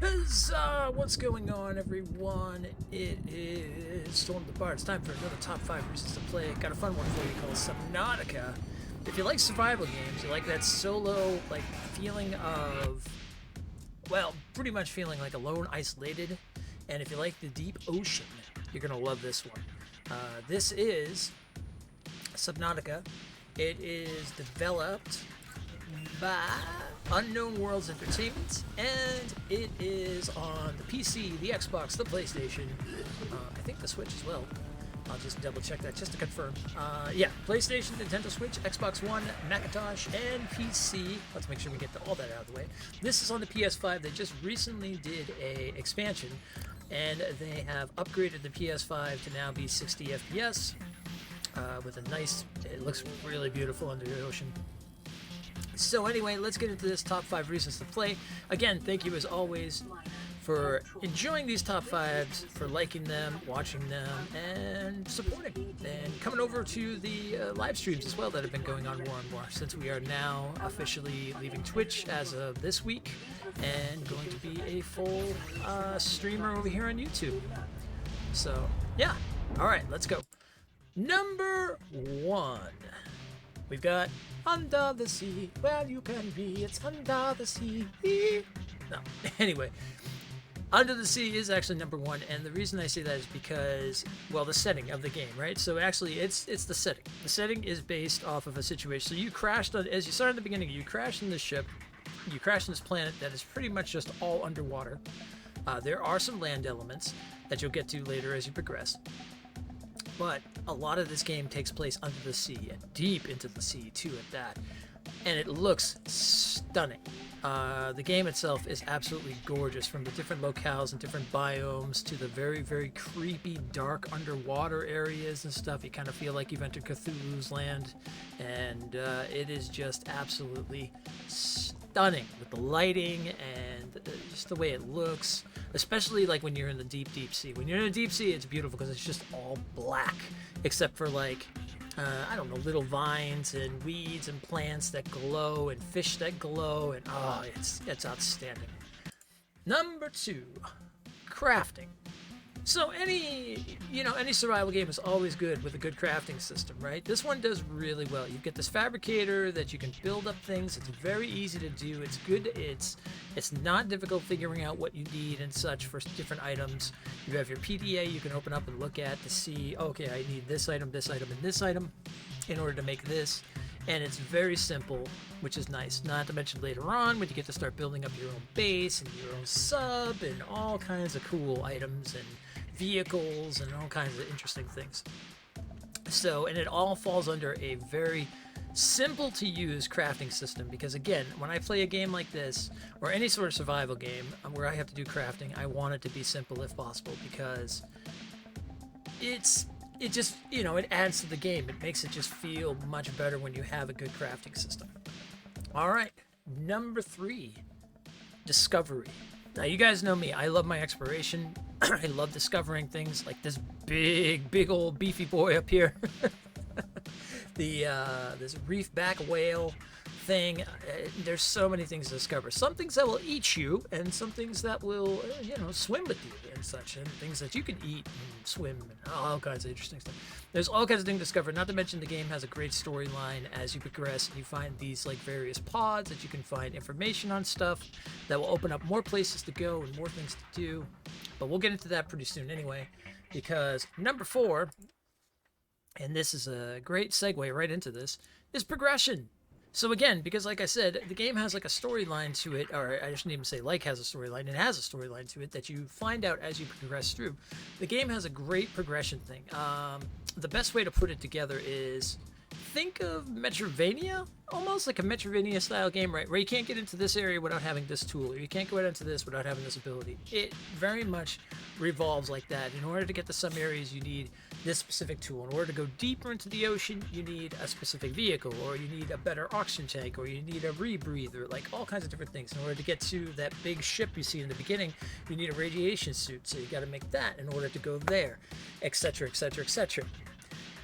Huzzah! What's going on, everyone? It is Storm the Bard. It's time for another top 5 reasons to play. Got a fun one for you called Subnautica. If you like survival games, you like that solo, feeling of, well, pretty much feeling like alone, isolated, and if you like the deep ocean, you're gonna love this one. This is Subnautica. It is developed by Unknown Worlds Entertainment, and it is on the PC, the Xbox, the PlayStation, I think the Switch as well. I'll just double check that just to confirm. Yeah, PlayStation, Nintendo Switch, Xbox One, Macintosh, and PC. Let's make sure we get all that out of the way. This is on the PS5. They just recently did a expansion, and they have upgraded the PS5 to now be 60 FPS with a nice, it looks really beautiful under the ocean. So anyway, let's get into this top 5 reasons to play. Again, thank you as always for enjoying these top 5s, for liking them, watching them, and supporting. And coming over to the live streams as well that have been going on more and more, since we are now officially leaving Twitch as of this week and going to be a full streamer over here on YouTube. So yeah, alright, let's go. Number 1. We've got Under the Sea, where you can be, it's under the sea. No, anyway, Under the Sea is actually number 1, and the reason I say that is because, well, the setting of the game, right? So actually, it's the setting. The setting is based off of a situation. So you crashed on, as you started at the beginning, you crashed in this ship, you crashed on this planet that is pretty much just all underwater. There are some land elements that you'll get to later as you progress. But a lot of this game takes place under the sea, and deep into the sea too at that. And it looks stunning. The game itself is absolutely gorgeous, from the different locales and different biomes to the very, very creepy, dark underwater areas and stuff. You kind of feel like you've entered Cthulhu's land, and it is just absolutely stunning with the lighting and just the way it looks, especially like when you're in the deep, deep sea. When you're in the deep sea, it's beautiful because it's just all black, except for I don't know, little vines and weeds and plants that glow and fish that glow, and oh, it's outstanding. Number 2, crafting. So any survival game is always good with a good crafting system, right? This one does really well. You get this fabricator that you can build up things. It's very easy to do. It's good. It's not difficult figuring out what you need and such for different items. You have your PDA you can open up and look at to see, okay, I need this item, and this item in order to make this. And it's very simple, which is nice. Not to mention later on when you get to start building up your own base and your own sub and all kinds of cool items and vehicles and all kinds of interesting things. So, and it all falls under a very simple to use crafting system, because again, when I play a game like this or any sort of survival game where I have to do crafting, I want it to be simple if possible, because it just, it adds to the game. It makes it just feel much better when you have a good crafting system. All right, number 3, discovery. Now, you guys know me. I love my exploration. I love discovering things like this big old beefy boy up here. This reef-back whale thing. There's so many things to discover. Some things that will eat you, and some things that will, swim with you and such, and things that you can eat and swim, and all kinds of interesting stuff. There's all kinds of things to discover. Not to mention the game has a great storyline as you progress, and you find these various pods that you can find information on stuff that will open up more places to go and more things to do. But we'll get into that pretty soon anyway, because number 4, and this is a great segue right into this, is progression. So again, because like I said, the game has a storyline to it, or I shouldn't even say has a storyline, it has a storyline to it that you find out as you progress through. The game has a great progression thing. The best way to put it together is, think of Metroidvania, almost like a Metroidvania style game, right? Where you can't get into this area without having this tool, or you can't go into this without having this ability. It very much revolves like that. In order to get to some areas, you need this specific tool. In order to go deeper into the ocean, you need a specific vehicle, or you need a better oxygen tank, or you need a rebreather, all kinds of different things. In order to get to that big ship you see in the beginning, you need a radiation suit, so you got to make that in order to go there, etc., etc., etc.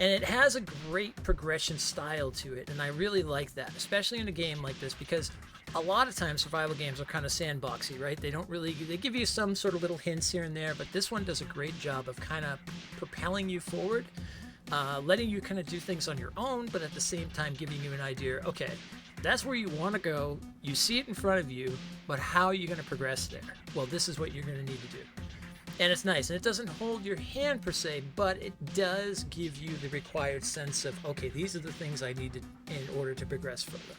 And it has a great progression style to it, and I really like that, especially in a game like this, because a lot of times survival games are kind of sandboxy, right? They don't really, they give you some sort of little hints here and there, but this one does a great job of kind of propelling you forward, letting you kind of do things on your own, but at the same time giving you an idea, okay, that's where you want to go, you see it in front of you, but how are you going to progress there? Well, this is what you're going to need to do. And it's nice, and it doesn't hold your hand per se, but it does give you the required sense of, okay, these are the things I need to, in order to progress further.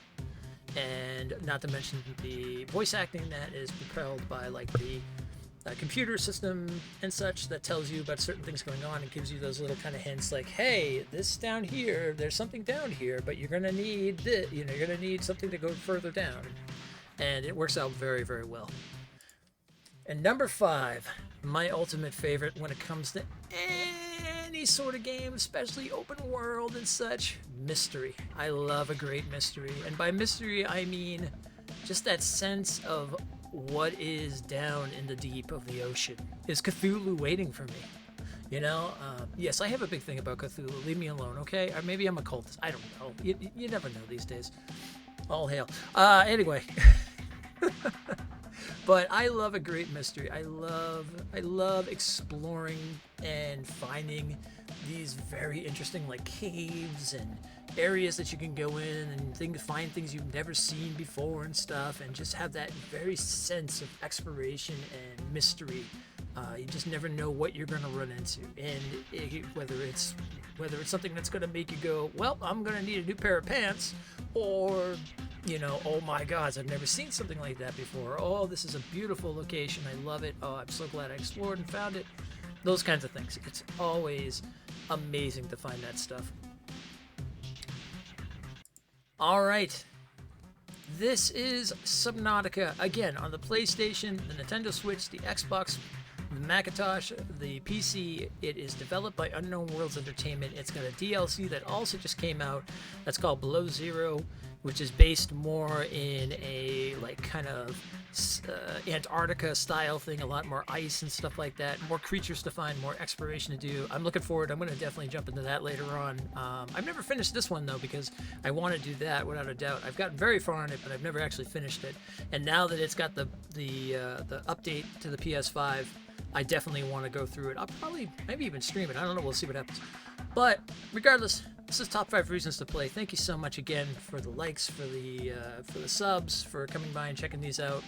And not to mention the voice acting that is propelled by like the computer system and such that tells you about certain things going on and gives you those little kind of hints like, hey, this down here, there's something down here, but you're gonna need this, you know, you're gonna need something to go further down. And it works out very, very well. And number 5, my ultimate favorite when it comes to any sort of game, especially open world and such, mystery. I love a great mystery. And by mystery, I mean just that sense of what is down in the deep of the ocean. Is Cthulhu waiting for me? You know, yes, I have a big thing about Cthulhu. Leave me alone, okay? Or maybe I'm a cultist. I don't know. You never know these days. All hail. Anyway. But I love a great mystery. I love exploring and finding these very interesting like caves and areas that you can go in and find things you've never seen before and stuff, and just have that very sense of exploration and mystery. You just never know what you're going to run into, and whether it's something that's going to make you go, well, I'm going to need a new pair of pants, or, you know, oh my gosh, I've never seen something like that before. Oh, this is a beautiful location. I love it. Oh, I'm so glad I explored and found it. Those kinds of things. It's always amazing to find that stuff. All right. This is Subnautica. Again, on the PlayStation, the Nintendo Switch, the Xbox, the Macintosh, the PC. It is developed by Unknown Worlds Entertainment. It's got a DLC that also just came out that's called Below Zero, which is based more in a like kind of Antarctica style thing, a lot more ice and stuff like that, more creatures to find, more exploration to do. I'm looking forward. I'm going to definitely jump into that later on. I've never finished this one though, because I want to do that without a doubt. I've gotten very far on it, but I've never actually finished it. And now that it's got the update to the PS5, I definitely want to go through it. I'll probably maybe even stream it. I don't know. We'll see what happens. But regardless, this is top 5 reasons to play. Thank you so much again for the likes, for the subs, for coming by and checking these out.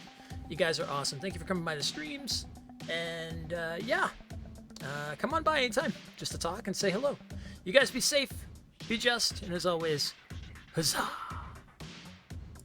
You guys are awesome. Thank you for coming by the streams. And yeah, come on by anytime just to talk and say hello. You guys be safe, be just, and as always, huzzah!